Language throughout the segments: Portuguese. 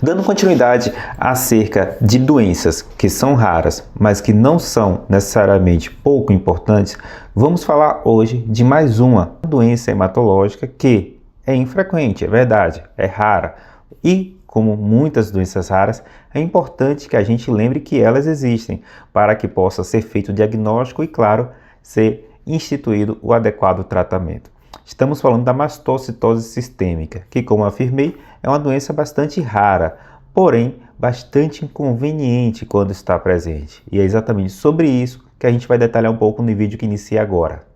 Dando continuidade acerca de doenças que são raras, mas que não são necessariamente pouco importantes, vamos falar hoje de mais uma doença hematológica que é infrequente, é verdade, é rara. E, como muitas doenças raras, é importante que a gente lembre que elas existem, para que possa ser feito o diagnóstico e, claro, ser instituído o adequado tratamento. Estamos falando da mastocitose sistêmica, que, como afirmei, é uma doença bastante rara, porém bastante inconveniente quando está presente. E é exatamente sobre isso que a gente vai detalhar um pouco no vídeo que inicia agora.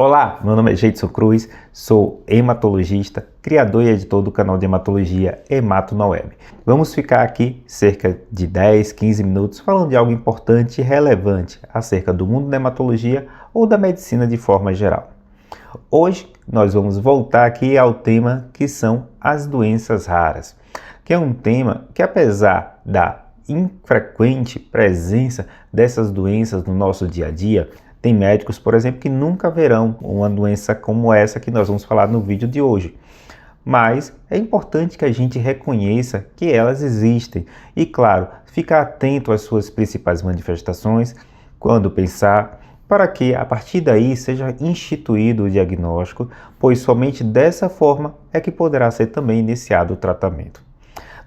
Olá, meu nome é Jeidson Cruz, sou hematologista, criador e editor do canal de hematologia Hemato na Web. Vamos ficar aqui cerca de 10, 15 minutos falando de algo importante e relevante acerca do mundo da hematologia ou da medicina de forma geral. Hoje nós vamos voltar aqui ao tema que são as doenças raras, que é um tema que, apesar da infrequente presença dessas doenças no nosso dia a dia, tem médicos, por exemplo, que nunca verão uma doença como essa que nós vamos falar no vídeo de hoje. Mas é importante que a gente reconheça que elas existem e, claro, ficar atento às suas principais manifestações quando pensar, para que a partir daí seja instituído o diagnóstico, pois somente dessa forma é que poderá ser também iniciado o tratamento.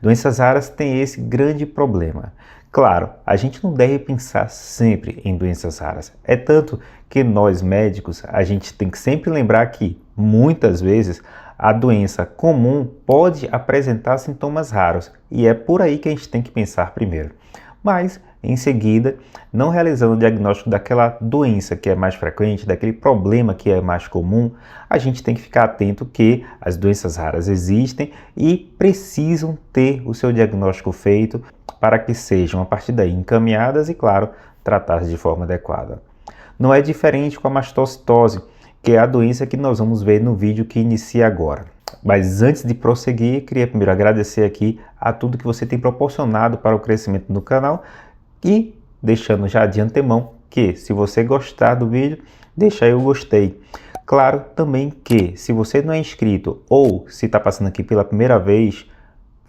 Doenças raras têm esse grande problema. Claro, a gente não deve pensar sempre em doenças raras. É tanto que nós médicos, a gente tem que sempre lembrar que, muitas vezes, a doença comum pode apresentar sintomas raros e é por aí que a gente tem que pensar primeiro. Mas, em seguida, não realizando o diagnóstico daquela doença que é mais frequente, daquele problema que é mais comum, a gente tem que ficar atento que as doenças raras existem e precisam ter o seu diagnóstico feito para que sejam, a partir daí, encaminhadas e, claro, tratadas de forma adequada. Não é diferente com a mastocitose, que é a doença que nós vamos ver no vídeo que inicia agora. Mas antes de prosseguir, queria primeiro agradecer aqui a tudo que você tem proporcionado para o crescimento do canal e deixando já de antemão que, se você gostar do vídeo, deixa aí o gostei. Claro também que, se você não é inscrito ou se está passando aqui pela primeira vez,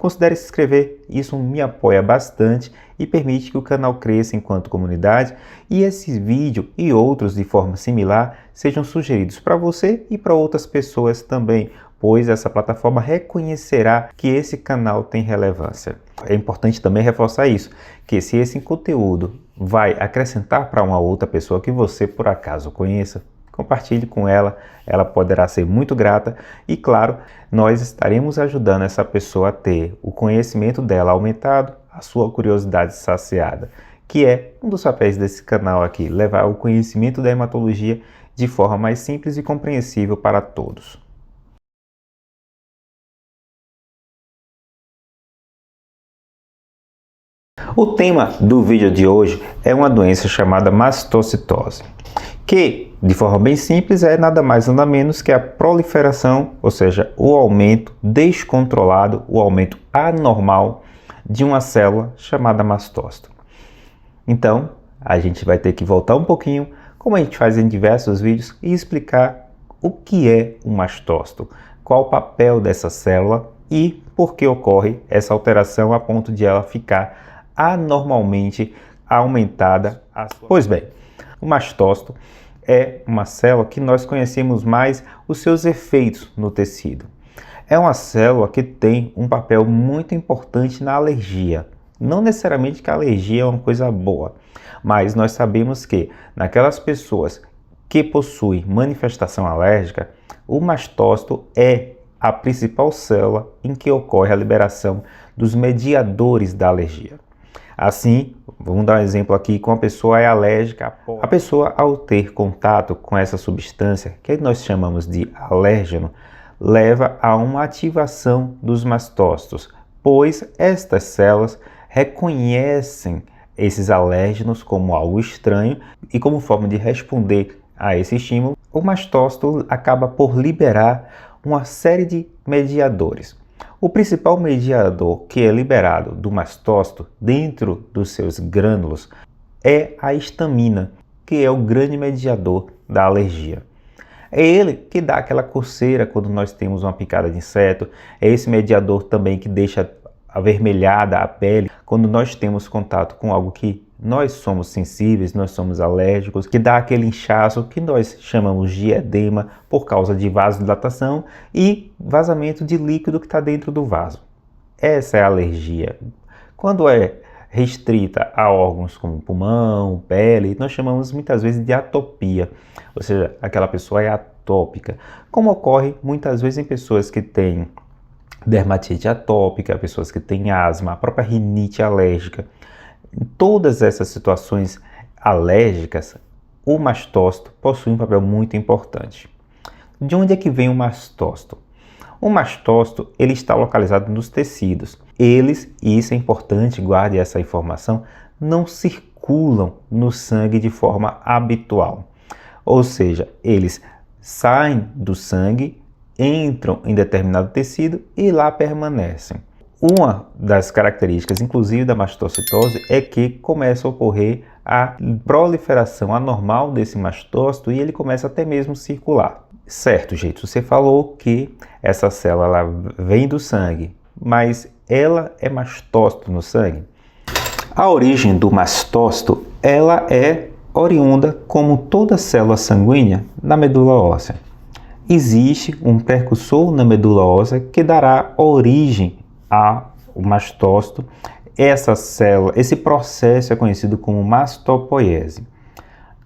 considere se inscrever, isso me apoia bastante e permite que o canal cresça enquanto comunidade e esse vídeo e outros de forma similar sejam sugeridos para você e para outras pessoas também, pois essa plataforma reconhecerá que esse canal tem relevância. É importante também reforçar isso, que se esse conteúdo vai acrescentar para uma outra pessoa que você por acaso conheça, compartilhe com ela, ela poderá ser muito grata e, claro, nós estaremos ajudando essa pessoa a ter o conhecimento dela aumentado, a sua curiosidade saciada, que é um dos papéis desse canal aqui, levar o conhecimento da hematologia de forma mais simples e compreensível para todos. O tema do vídeo de hoje é uma doença chamada mastocitose, que, de forma bem simples, é nada mais nada menos que a proliferação, ou seja, o aumento descontrolado, o aumento anormal de uma célula chamada mastócito. Então, a gente vai ter que voltar um pouquinho, como a gente faz em diversos vídeos, e explicar o que é um mastócito, qual o papel dessa célula e por que ocorre essa alteração a ponto de ela ficar anormalmente aumentada. Pois bem, o mastócito é uma célula que nós conhecemos mais os seus efeitos no tecido. É uma célula que tem um papel muito importante na alergia. Não necessariamente que a alergia é uma coisa boa, mas nós sabemos que naquelas pessoas que possuem manifestação alérgica, o mastócito é a principal célula em que ocorre a liberação dos mediadores da alergia. Assim, vamos dar um exemplo aqui, com a pessoa é alérgica, a pessoa ao ter contato com essa substância, que nós chamamos de alérgeno, leva a uma ativação dos mastócitos, pois estas células reconhecem esses alérgenos como algo estranho e como forma de responder a esse estímulo, o mastócito acaba por liberar uma série de mediadores. O principal mediador que é liberado do mastócito dentro dos seus grânulos é a histamina, que é o grande mediador da alergia. É ele que dá aquela coceira quando nós temos uma picada de inseto, é esse mediador também que deixa avermelhada a pele quando nós temos contato com algo que nós somos sensíveis, nós somos alérgicos, que dá aquele inchaço que nós chamamos de edema por causa de vasodilatação e vazamento de líquido que está dentro do vaso. Essa é a alergia. Quando é restrita a órgãos como pulmão, pele, nós chamamos muitas vezes de atopia, ou seja, aquela pessoa é atópica, como ocorre muitas vezes em pessoas que têm dermatite atópica, pessoas que têm asma, a própria rinite alérgica. Em todas essas situações alérgicas, o mastócito possui um papel muito importante. De onde é que vem o mastócito? O mastócito ele está localizado nos tecidos. Eles, e isso é importante, guarde essa informação, não circulam no sangue de forma habitual. Ou seja, eles saem do sangue, entram em determinado tecido e lá permanecem. Uma das características, inclusive, da mastocitose é que começa a ocorrer a proliferação anormal desse mastócito e ele começa até mesmo a circular. Certo, gente, você falou que essa célula ela vem do sangue, mas ela é mastócito no sangue? A origem do mastócito ela é oriunda, como toda célula sanguínea, na medula óssea. Existe um precursor na medula óssea que dará origem ao mastócito. Essa célula, esse processo é conhecido como mastopoiese.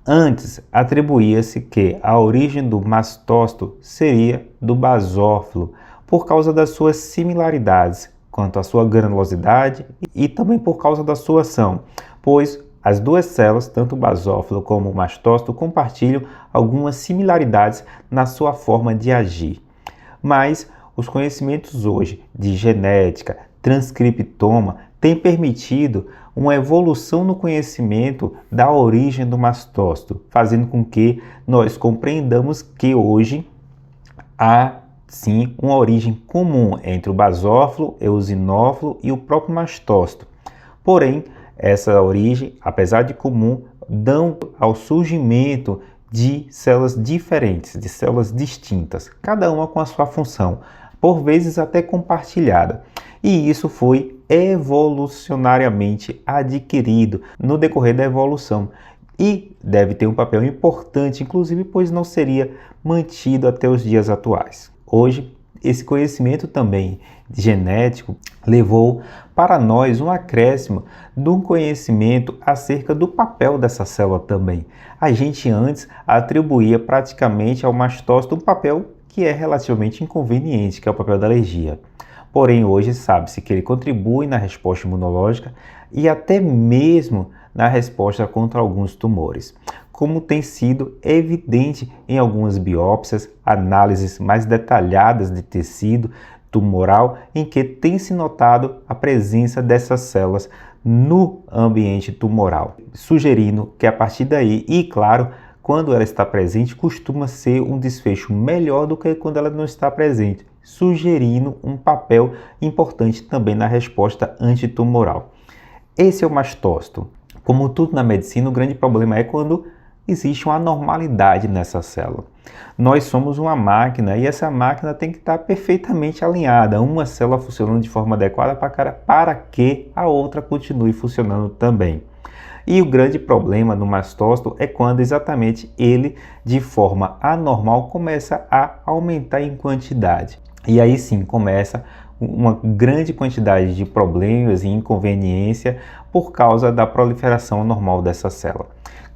Antes, atribuía-se que a origem do mastócito seria do basófilo, por causa das suas similaridades quanto à sua granulosidade e também por causa da sua ação, pois as duas células, tanto o basófilo como o mastócito, compartilham algumas similaridades na sua forma de agir. Mas os conhecimentos hoje de genética, transcriptoma, têm permitido uma evolução no conhecimento da origem do mastócito, fazendo com que nós compreendamos que hoje há sim uma origem comum entre o basófilo, eosinófilo e o próprio mastócito. Porém, essa origem, apesar de comum, dão ao surgimento de células diferentes, de células distintas, cada uma com a sua função, por vezes até compartilhada. E isso foi evolucionariamente adquirido no decorrer da evolução e deve ter um papel importante, inclusive, pois não seria mantido até os dias atuais. Hoje, esse conhecimento também genético levou para nós um acréscimo de um conhecimento acerca do papel dessa célula também. A gente antes atribuía praticamente ao mastócito um papel que é relativamente inconveniente, que é o papel da alergia. Porém, hoje sabe-se que ele contribui na resposta imunológica e até mesmo na resposta contra alguns tumores, como tem sido evidente em algumas biópsias, análises mais detalhadas de tecido tumoral, em que tem se notado a presença dessas células no ambiente tumoral, sugerindo que a partir daí, e claro, quando ela está presente, costuma ser um desfecho melhor do que quando ela não está presente, sugerindo um papel importante também na resposta antitumoral. Esse é o mastócito. Como tudo na medicina, o grande problema é quando existe uma anormalidade nessa célula. Nós somos uma máquina e essa máquina tem que estar perfeitamente alinhada, uma célula funcionando de forma adequada para que a outra continue funcionando também. E o grande problema do mastócito é quando exatamente ele, de forma anormal, começa a aumentar em quantidade. E aí sim começa uma grande quantidade de problemas e inconveniência por causa da proliferação anormal dessa célula.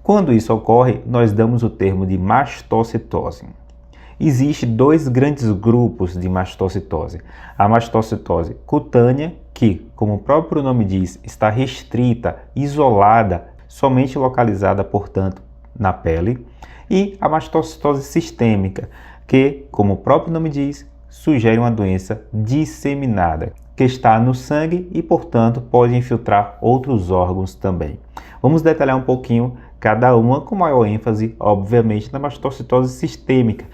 Quando isso ocorre, nós damos o termo de mastocitose. Existem dois grandes grupos de mastocitose. A mastocitose cutânea, que, como o próprio nome diz, está restrita, isolada, somente localizada, portanto, na pele. E a mastocitose sistêmica, que, como o próprio nome diz, sugere uma doença disseminada, que está no sangue e, portanto, pode infiltrar outros órgãos também. Vamos detalhar um pouquinho cada uma, com maior ênfase, obviamente, na mastocitose sistêmica,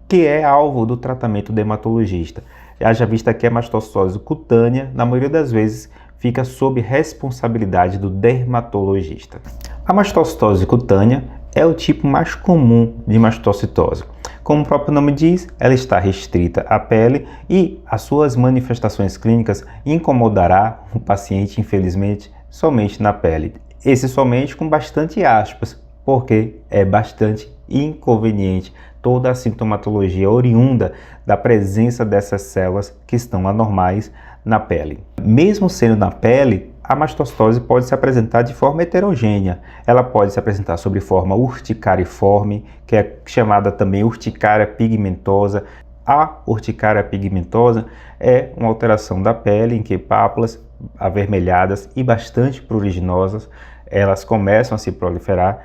que é alvo do tratamento dermatologista. Haja vista que a mastocitose cutânea, na maioria das vezes, fica sob responsabilidade do dermatologista. A mastocitose cutânea é o tipo mais comum de mastocitose. Como o próprio nome diz, ela está restrita à pele e as suas manifestações clínicas incomodará o paciente, infelizmente, somente na pele. Esse somente com bastante aspas, porque é bastante inconveniente toda a sintomatologia oriunda da presença dessas células que estão anormais na pele. Mesmo sendo na pele, a mastocitose pode se apresentar de forma heterogênea. Ela pode se apresentar sob forma urticariforme, que é chamada também urticária pigmentosa. A urticária pigmentosa é uma alteração da pele em que pápulas avermelhadas e bastante pruriginosas, elas começam a se proliferar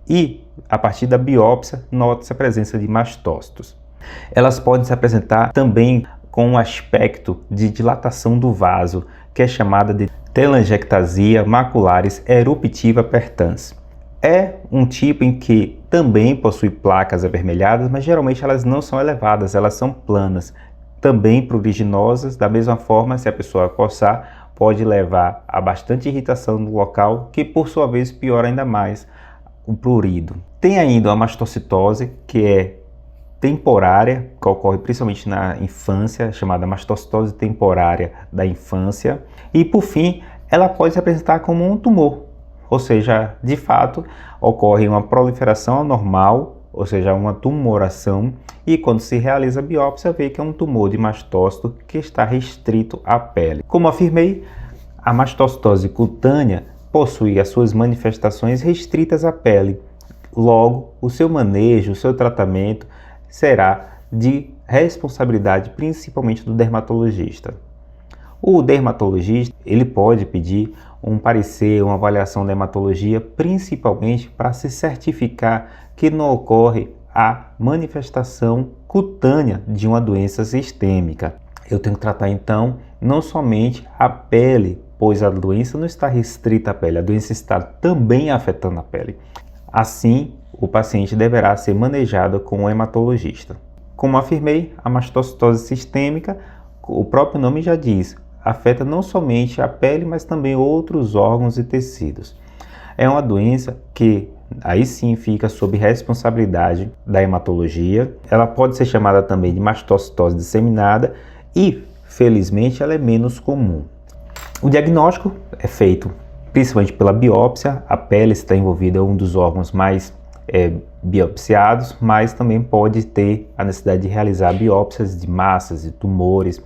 e, a partir da biópsia, nota-se a presença de mastócitos. Elas podem se apresentar também com um aspecto de dilatação do vaso, que é chamada de telangiectasia macularis eruptiva pertans. É um tipo em que também possui placas avermelhadas, mas geralmente elas não são elevadas, elas são planas. Também pruriginosas, da mesma forma, se a pessoa coçar, pode levar a bastante irritação no local, que por sua vez piora ainda mais o prurido. Tem ainda a mastocitose, que é temporária, que ocorre principalmente na infância, chamada mastocitose temporária da infância. E por fim, ela pode se apresentar como um tumor, ou seja, de fato, ocorre uma proliferação anormal, ou seja, uma tumoração, e quando se realiza a biópsia, vê que é um tumor de mastócito que está restrito à pele. Como afirmei, a mastocitose cutânea possui as suas manifestações restritas à pele. Logo, o seu manejo, o seu tratamento será de responsabilidade principalmente do dermatologista. O dermatologista, ele pode pedir um parecer, uma avaliação da hematologia, principalmente para se certificar que não ocorre a manifestação cutânea de uma doença sistêmica. Eu tenho que tratar então não somente a pele, pois a doença não está restrita à pele, a doença está também afetando a pele. Assim, o paciente deverá ser manejado com um hematologista. Como afirmei, a mastocitose sistêmica, o próprio nome já diz, afeta não somente a pele, mas também outros órgãos e tecidos. É uma doença que aí sim fica sob responsabilidade da hematologia. Ela pode ser chamada também de mastocitose disseminada e, felizmente, ela é menos comum. O diagnóstico é feito principalmente pela biópsia. A pele está envolvida, é um dos órgãos mais biopsiados, mas também pode ter a necessidade de realizar biópsias de massas e tumores.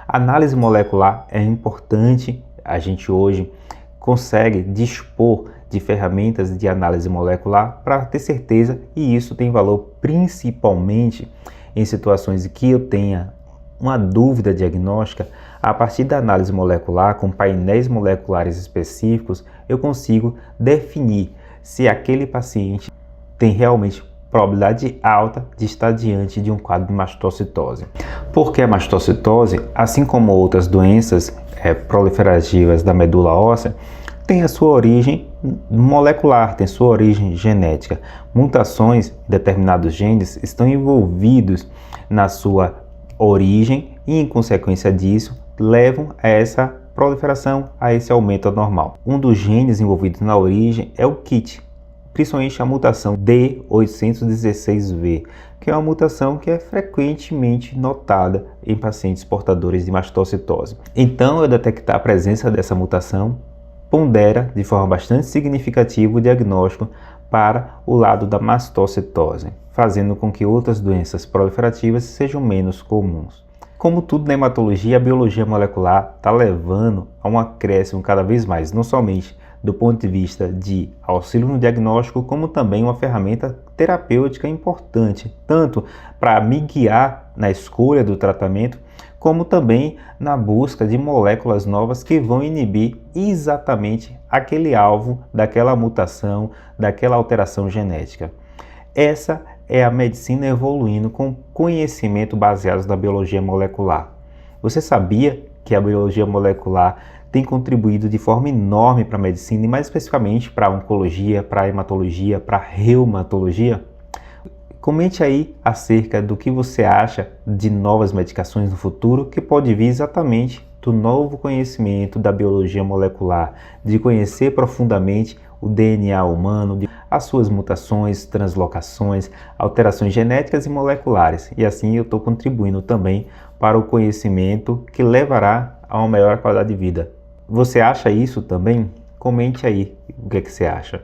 A análise molecular é importante, a gente hoje consegue dispor de ferramentas de análise molecular para ter certeza, e isso tem valor principalmente em situações em que eu tenha uma dúvida diagnóstica. A partir da análise molecular, com painéis moleculares específicos, eu consigo definir se aquele paciente tem realmente probabilidade alta de estar diante de um quadro de mastocitose. Porque a mastocitose, assim como outras doenças proliferativas da medula óssea, tem a sua origem molecular, tem sua origem genética. Mutações em determinados genes estão envolvidos na sua origem e, em consequência disso, levam a essa proliferação, a esse aumento anormal. Um dos genes envolvidos na origem é o KIT, principalmente a mutação D816V, que é uma mutação que é frequentemente notada em pacientes portadores de mastocitose. Então, eu detectar a presença dessa mutação pondera de forma bastante significativa o diagnóstico para o lado da mastocitose, fazendo com que outras doenças proliferativas sejam menos comuns. Como tudo na hematologia, a biologia molecular está levando a um acréscimo cada vez mais, não somente do ponto de vista de auxílio no diagnóstico, como também uma ferramenta terapêutica importante, tanto para me guiar na escolha do tratamento, como também na busca de moléculas novas que vão inibir exatamente aquele alvo daquela mutação, daquela alteração genética. Essa é a medicina evoluindo com conhecimento baseado na biologia molecular. Você sabia que a biologia molecular tem contribuído de forma enorme para a medicina e mais especificamente para a oncologia, para a hematologia, para a reumatologia? Comente aí acerca do que você acha de novas medicações no futuro que pode vir exatamente do novo conhecimento da biologia molecular, de conhecer profundamente o DNA humano, as suas mutações, translocações, alterações genéticas e moleculares. E assim eu estou contribuindo também para o conhecimento que levará a uma melhor qualidade de vida. Você acha isso também? Comente aí o que você acha.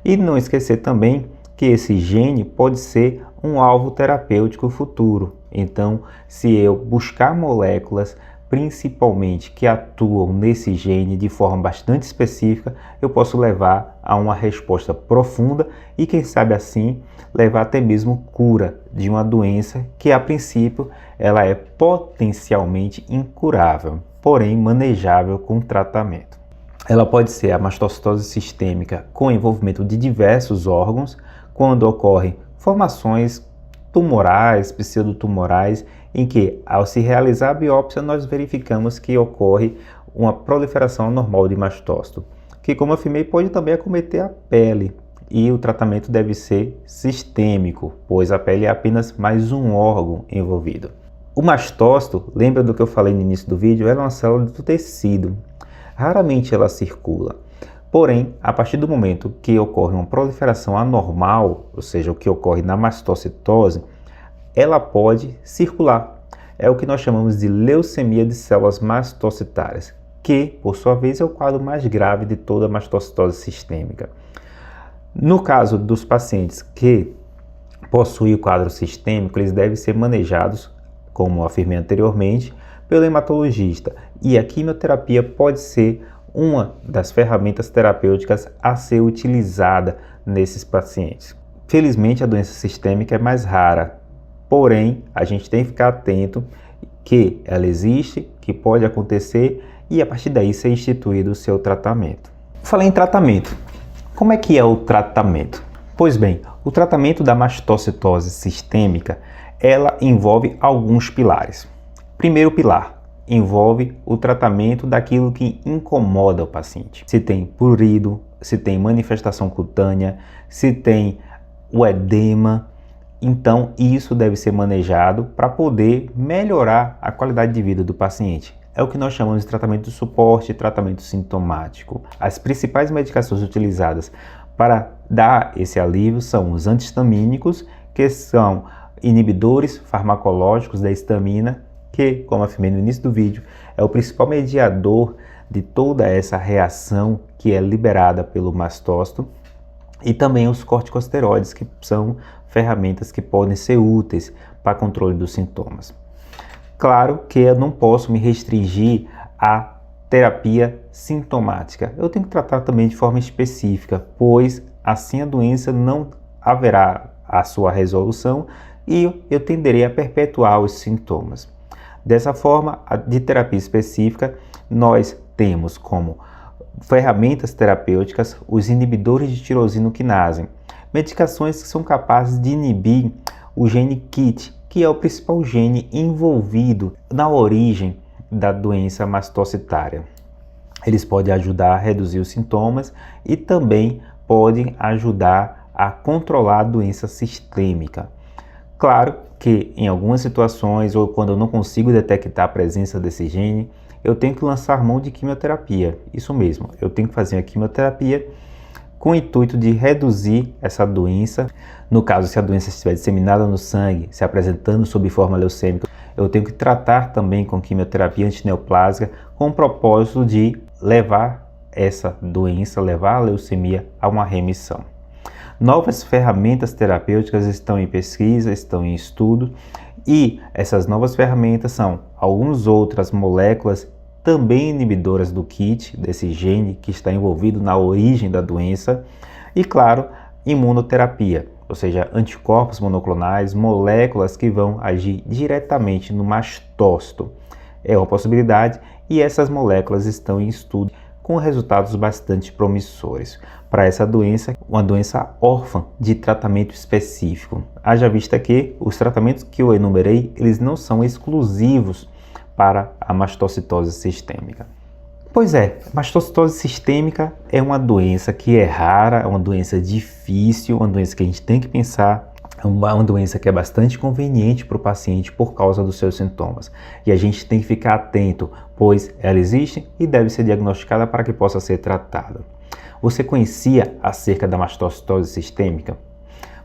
E não esquecer também que esse gene pode ser um alvo terapêutico futuro. Então, se eu buscar moléculas, principalmente que atuam nesse gene de forma bastante específica, eu posso levar a uma resposta profunda e, quem sabe assim, levar até mesmo cura de uma doença que, a princípio, ela é potencialmente incurável, porém manejável com tratamento. Ela pode ser a mastocitose sistêmica com envolvimento de diversos órgãos, quando ocorrem formações tumorais, pseudotumorais, em que, ao se realizar a biópsia, nós verificamos que ocorre uma proliferação anormal de mastócito, que, como afirmei, pode também acometer a pele, e o tratamento deve ser sistêmico, pois a pele é apenas mais um órgão envolvido. O mastócito, lembra do que eu falei no início do vídeo, ela é uma célula do tecido. Raramente ela circula. Porém, a partir do momento que ocorre uma proliferação anormal, ou seja, o que ocorre na mastocitose, ela pode circular. É o que nós chamamos de leucemia de células mastocitárias, que, por sua vez, é o quadro mais grave de toda a mastocitose sistêmica. No caso dos pacientes que possuem o quadro sistêmico, eles devem ser manejados, como afirmei anteriormente, pelo hematologista. E a quimioterapia pode ser uma das ferramentas terapêuticas a ser utilizada nesses pacientes. Felizmente, a doença sistêmica é mais rara, porém, a gente tem que ficar atento que ela existe, que pode acontecer e a partir daí ser instituído o seu tratamento. Falei em tratamento. Como é que é o tratamento? Pois bem, o tratamento da mastocitose sistêmica, ela envolve alguns pilares. Primeiro pilar, envolve o tratamento daquilo que incomoda o paciente. Se tem prurido, se tem manifestação cutânea, se tem o edema, então isso deve ser manejado para poder melhorar a qualidade de vida do paciente. É o que nós chamamos de tratamento de suporte, tratamento sintomático. As principais medicações utilizadas para dar esse alívio são os antihistamínicos, que são inibidores farmacológicos da histamina, que, como afirmei no início do vídeo, é o principal mediador de toda essa reação que é liberada pelo mastócito, e também os corticosteroides, que são ferramentas que podem ser úteis para controle dos sintomas. Claro que eu não posso me restringir à terapia sintomática. Eu tenho que tratar também de forma específica, pois assim a doença não haverá a sua resolução e eu tenderei a perpetuar os sintomas. Dessa forma, de terapia específica, nós temos como ferramentas terapêuticas os inibidores de tirosina quinase, medicações que são capazes de inibir o gene KIT, que é o principal gene envolvido na origem da doença mastocitária. Eles podem ajudar a reduzir os sintomas e também podem ajudar a controlar a doença sistêmica. Claro que em algumas situações ou quando eu não consigo detectar a presença desse gene, eu tenho que lançar mão de quimioterapia. Isso mesmo, eu tenho que fazer a quimioterapia com o intuito de reduzir essa doença. No caso, se a doença estiver disseminada no sangue, se apresentando sob forma leucêmica, eu tenho que tratar também com quimioterapia antineoplásica com o propósito de levar essa doença, levar a leucemia a uma remissão. Novas ferramentas terapêuticas estão em pesquisa, estão em estudo, e essas novas ferramentas são algumas outras moléculas também inibidoras do KIT, desse gene que está envolvido na origem da doença, e claro, imunoterapia, ou seja, anticorpos monoclonais, moléculas que vão agir diretamente no mastócito. É uma possibilidade e essas moléculas estão em estudo com resultados bastante promissores para essa doença, uma doença órfã de tratamento específico. Haja vista que os tratamentos que eu enumerei, eles não são exclusivos para a mastocitose sistêmica. Pois é, mastocitose sistêmica é uma doença que é rara, é uma doença difícil, uma doença que a gente tem que pensar, é uma doença que é bastante conveniente para o paciente por causa dos seus sintomas. E a gente tem que ficar atento, pois ela existe e deve ser diagnosticada para que possa ser tratada. Você conhecia acerca da mastocitose sistêmica?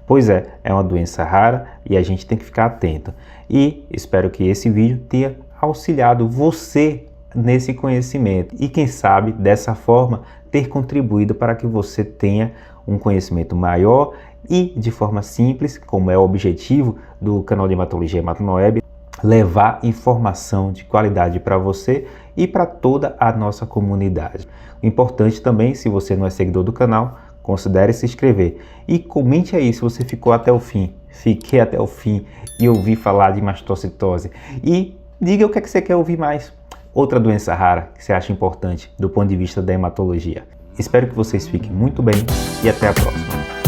Pois é uma doença rara e a gente tem que ficar atento. E espero que esse vídeo tenha auxiliado você nesse conhecimento e quem sabe dessa forma ter contribuído para que você tenha um conhecimento maior e de forma simples, como é o objetivo do canal de Hematologia Hematonoeb, levar informação de qualidade para você e para toda a nossa comunidade. O importante também, se você não é seguidor do canal, considere se inscrever e comente aí se você ficou até o fim. Fiquei até o fim e ouvi falar de mastocitose e diga o que é que você quer ouvir mais. Outra doença rara que você acha importante do ponto de vista da hematologia. Espero que vocês fiquem muito bem e até a próxima.